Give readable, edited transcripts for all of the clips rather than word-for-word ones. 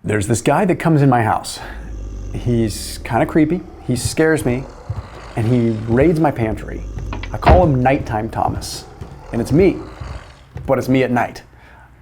There's this guy that comes in my house. He's kind of creepy, he scares me, and he raids my pantry. I call him Nighttime Thomas, and it's me, but it's me at night.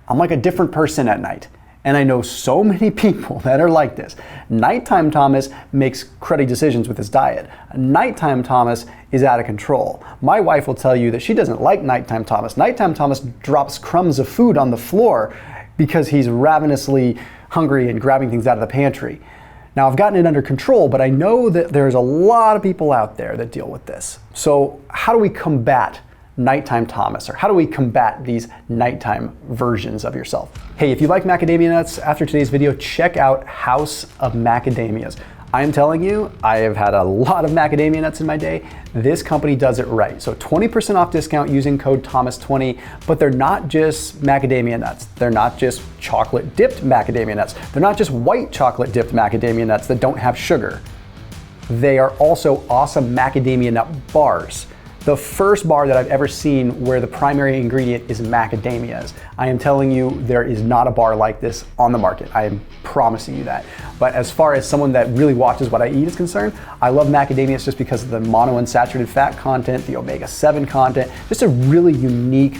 I'm like a different person at night, and I know so many people that are like this. Nighttime Thomas makes cruddy decisions with his diet. Nighttime Thomas is out of control. My wife will tell you that she doesn't like Nighttime Thomas. Nighttime Thomas drops crumbs of food on the floor because he's ravenously hungry and grabbing things out of the pantry. Now, I've gotten it under control, but I know that there's a lot of people out there that deal with this. So how do we combat Nighttime Thomas, or how do we combat these nighttime versions of yourself? Hey, if you like macadamia nuts, after today's video, check out House of Macadamias. I am telling you, I have had a lot of macadamia nuts in my day. This company does it right. So 20% off discount using code Thomas20, but they're not just macadamia nuts. They're not just chocolate dipped macadamia nuts. They're not just white chocolate dipped macadamia nuts that don't have sugar. They are also awesome macadamia nut bars. The first bar that I've ever seen where the primary ingredient is macadamias. I am telling you, there is not a bar like this on the market. I am promising you that. But as far as someone that really watches what I eat is concerned, I love macadamias just because of the monounsaturated fat content, the omega-7 content, just a really unique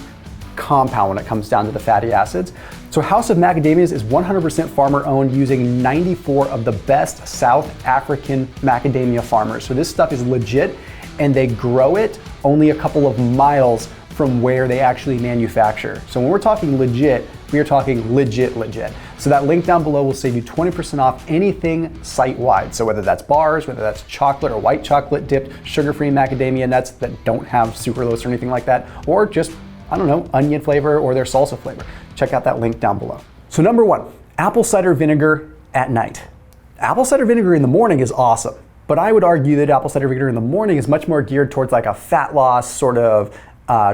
compound when it comes down to the fatty acids. So House of Macadamias is 100% farmer owned, using 94 of the best South African macadamia farmers. So this stuff is legit, and they grow it only a couple of miles from where they actually manufacture. So when we're talking legit, we are talking legit. So that link down below will save you 20% off anything site-wide. So whether that's bars, whether that's chocolate or white chocolate dipped sugar-free macadamia nuts that don't have sucralose or anything like that, or just, I don't know, onion flavor or their salsa flavor. Check out that link down below. So number one, apple cider vinegar at night. Apple cider vinegar in the morning is awesome, but I would argue that apple cider vinegar in the morning is much more geared towards like a fat loss, sort of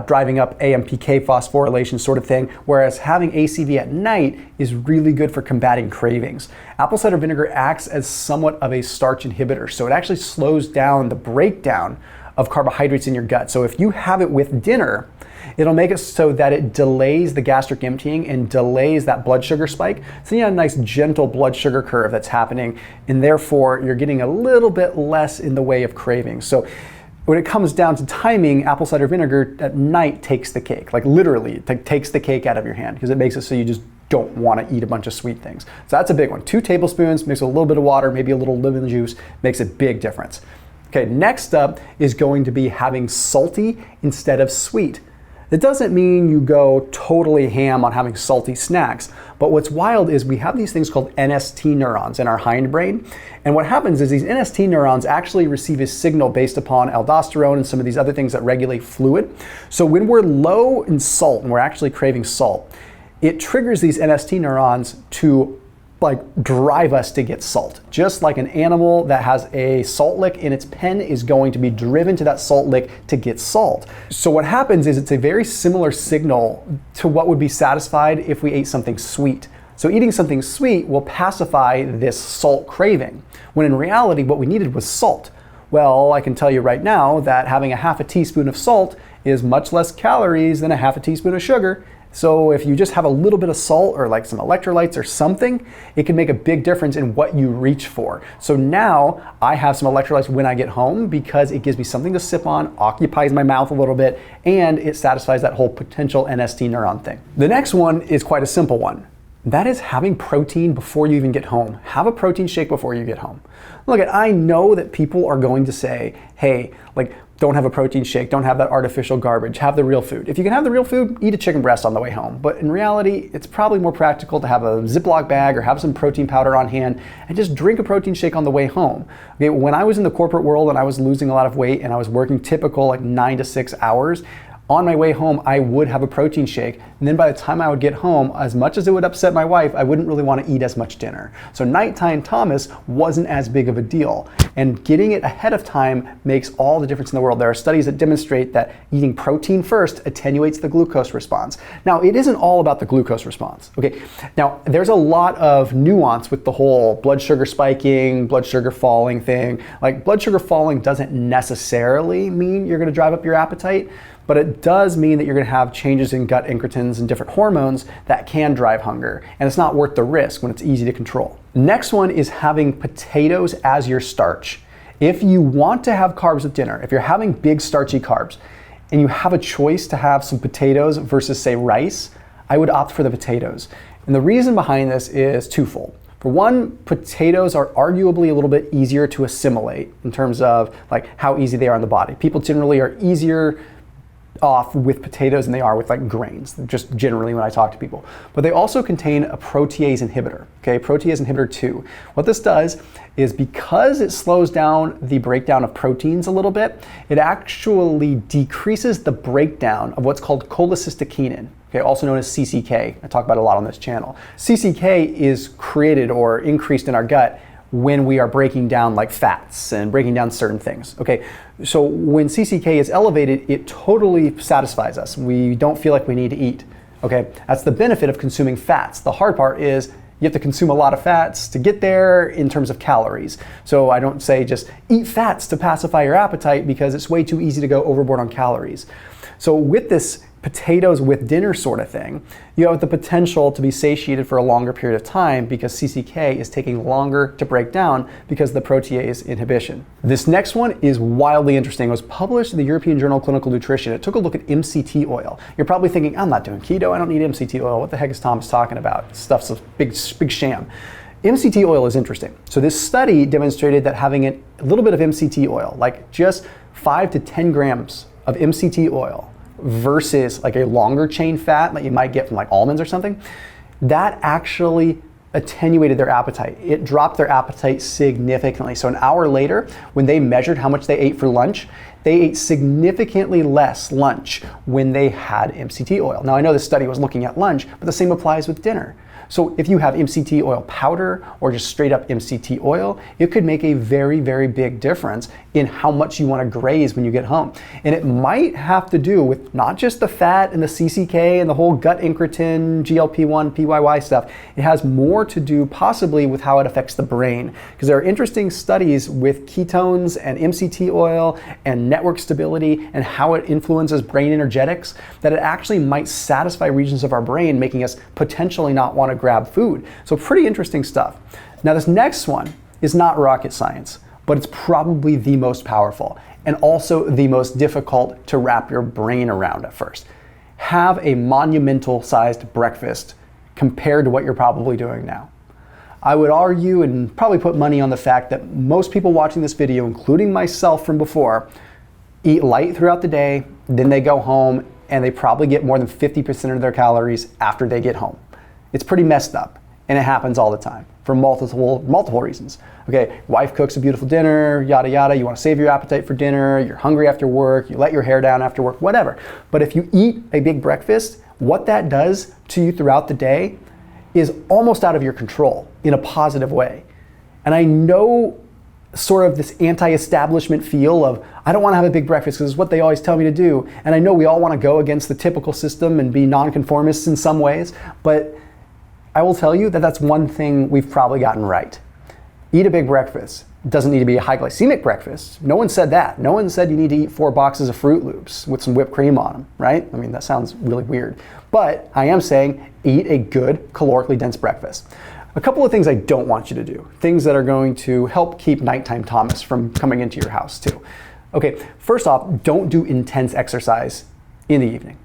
driving up AMPK phosphorylation sort of thing, whereas having ACV at night is really good for combating cravings. Apple cider vinegar acts as somewhat of a starch inhibitor, so it actually slows down the breakdown of carbohydrates in your gut. So if you have it with dinner, it'll make it so that it delays the gastric emptying and delays that blood sugar spike. So you have a nice gentle blood sugar curve that's happening, and therefore you're getting a little bit less in the way of cravings. So when it comes down to timing, apple cider vinegar at night takes the cake. Like literally, it takes the cake out of your hand, because it makes it so you just don't want to eat a bunch of sweet things. So that's a big one. 2 tablespoons, mix with a little bit of water, maybe a little lemon juice, makes a big difference. Okay, next up is going to be having salty instead of sweet. It doesn't mean you go totally ham on having salty snacks, but what's wild is we have these things called NST neurons in our hindbrain, and what happens is these NST neurons actually receive a signal based upon aldosterone and some of these other things that regulate fluid. So when we're low in salt and we're actually craving salt, it triggers these NST neurons to drive us to get salt. Just like an animal that has a salt lick in its pen is going to be driven to that salt lick to get salt. So what happens is it's a very similar signal to what would be satisfied if we ate something sweet. So eating something sweet will pacify this salt craving, when in reality what we needed was salt. Well, I can tell you right now that having a half a teaspoon of salt is much less calories than a half a teaspoon of sugar. So if you just have a little bit of salt or like some electrolytes or something, it can make a big difference in what you reach for. So now I have some electrolytes when I get home because it gives me something to sip on, occupies my mouth a little bit, and it satisfies that whole potential NST neuron thing. The next one is quite a simple one. That is having protein before you even get home. Have a protein shake before you get home. Look, I know that people are going to say, hey, don't have a protein shake, don't have that artificial garbage, have the real food. If you can have the real food, eat a chicken breast on the way home. But in reality, it's probably more practical to have a Ziploc bag or have some protein powder on hand and just drink a protein shake on the way home. Okay, when I was in the corporate world and I was losing a lot of weight and I was working typical 9 to 6 hours, on my way home, I would have a protein shake. And then by the time I would get home, as much as it would upset my wife, I wouldn't really want to eat as much dinner. So Nighttime Thomas wasn't as big of a deal. And getting it ahead of time makes all the difference in the world. There are studies that demonstrate that eating protein first attenuates the glucose response. Now, it isn't all about the glucose response. Okay. Now, there's a lot of nuance with the whole blood sugar spiking, blood sugar falling thing. Like blood sugar falling doesn't necessarily mean you're going to drive up your appetite. but it does mean that you're going to have changes in gut incretins and different hormones that can drive hunger, and it's not worth the risk when it's easy to control. Next one is having potatoes as your starch. If you want to have carbs with dinner, if you're having big starchy carbs, and you have a choice to have some potatoes versus, say, rice, I would opt for the potatoes. And the reason behind this is twofold. For one, potatoes are arguably a little bit easier to assimilate in terms of like how easy they are on the body. People generally are easier off with potatoes than they are with like grains, just generally when I talk to people. But they also contain a protease inhibitor, okay, protease inhibitor 2. What this does is because it slows down the breakdown of proteins a little bit, it actually decreases the breakdown of what's called cholecystokinin, okay, also known as CCK. I talk about it a lot on this channel. CCK is created or increased in our gut when we are breaking down like fats and breaking down certain things. Okay, so when CCK is elevated, it totally satisfies us. We don't feel like we need to eat. Okay, that's the benefit of consuming fats. The hard part is you have to consume a lot of fats to get there in terms of calories. So I don't say just eat fats to pacify your appetite because it's way too easy to go overboard on calories. So with this potatoes with dinner sort of thing, you have the potential to be satiated for a longer period of time because CCK is taking longer to break down because of the protease inhibition. This next one is wildly interesting. It was published in the European Journal of Clinical Nutrition. It took a look at MCT oil. You're probably thinking, I'm not doing keto, I don't need MCT oil. What the heck is Thomas talking about? Stuff's a big sham. MCT oil is interesting. So this study demonstrated that having a little bit of MCT oil, like just 5 to 10 grams of MCT oil, versus like a longer chain fat that you might get from like almonds or something, that actually attenuated their appetite. It dropped their appetite significantly. So an hour later, when they measured how much they ate for lunch, they ate significantly less lunch when they had MCT oil. Now I know this study was looking at lunch, but the same applies with dinner. So if you have MCT oil powder or just straight up MCT oil, it could make a very, very big difference in how much you want to graze when you get home. And it might have to do with not just the fat and the CCK and the whole gut incretin, GLP-1, PYY stuff. It has more to do possibly with how it affects the brain. Because there are interesting studies with ketones and MCT oil and network stability and how it influences brain energetics, that it actually might satisfy regions of our brain, making us potentially not want to grab food. So pretty interesting stuff. Now this next one is not rocket science, but it's probably the most powerful and also the most difficult to wrap your brain around at first. Have a monumental sized breakfast compared to what you're probably doing now. I would argue and probably put money on the fact that most people watching this video, including myself from before, eat light throughout the day, then they go home and they probably get more than 50% of their calories after they get home. It's pretty messed up, and it happens all the time for multiple reasons. Okay, wife cooks a beautiful dinner, yada yada, you want to save your appetite for dinner, you're hungry after work, you let your hair down after work, whatever. But if you eat a big breakfast, what that does to you throughout the day is almost out of your control in a positive way. And I know sort of this anti-establishment feel of, I don't want to have a big breakfast because it's what they always tell me to do. And I know we all want to go against the typical system and be nonconformists in some ways, but I will tell you that that's one thing we've probably gotten right. Eat a big breakfast. It doesn't need to be a high glycemic breakfast. No one said that. No one said you need to eat 4 boxes of Fruit Loops with some whipped cream on them, right? I mean, that sounds really weird. But I am saying eat a good calorically dense breakfast. A couple of things I don't want you to do. Things that are going to help keep nighttime Thomas from coming into your house too. Okay, first off, don't do intense exercise in the evening.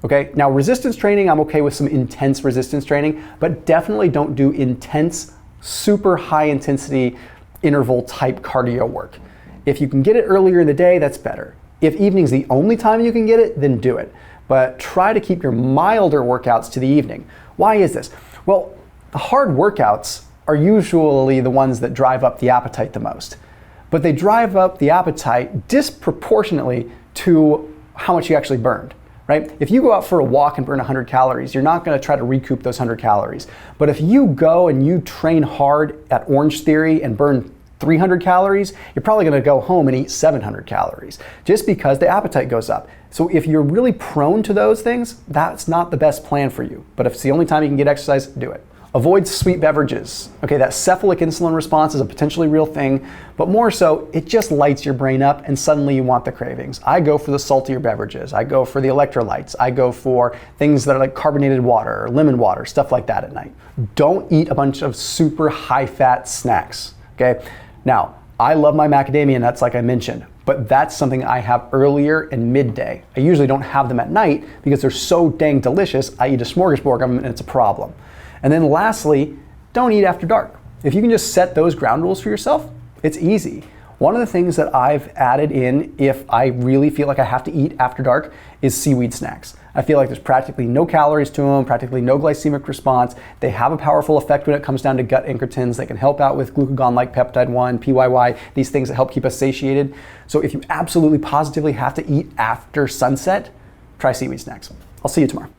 Okay, now resistance training, I'm okay with some intense resistance training, but definitely don't do intense, super high intensity interval type cardio work. If you can get it earlier in the day, that's better. If evening's the only time you can get it, then do it. But try to keep your milder workouts to the evening. Why is this? Well, the hard workouts are usually the ones that drive up the appetite the most. But they drive up the appetite disproportionately to how much you actually burned. Right? If you go out for a walk and burn 100 calories, you're not going to try to recoup those 100 calories. But if you go and you train hard at Orange Theory and burn 300 calories, you're probably going to go home and eat 700 calories just because the appetite goes up. So if you're really prone to those things, that's not the best plan for you. But if it's the only time you can get exercise, do it. Avoid sweet beverages. Okay, that cephalic insulin response is a potentially real thing, but more so, it just lights your brain up and suddenly you want the cravings. I go for the saltier beverages. I go for the electrolytes. I go for things that are like carbonated water or lemon water, stuff like that at night. Don't eat a bunch of super high-fat snacks, okay? Now, I love my macadamia nuts like I mentioned, but that's something I have earlier and midday. I usually don't have them at night because they're so dang delicious, I eat a smorgasbord of them and it's a problem. And then lastly, don't eat after dark. If you can just set those ground rules for yourself, it's easy. One of the things that I've added in if I really feel like I have to eat after dark is seaweed snacks. I feel like there's practically no calories to them, practically no glycemic response. They have a powerful effect when it comes down to gut incretins. They can help out with glucagon-like peptide 1, PYY, these things that help keep us satiated. So if you absolutely positively have to eat after sunset, try seaweed snacks. I'll see you tomorrow.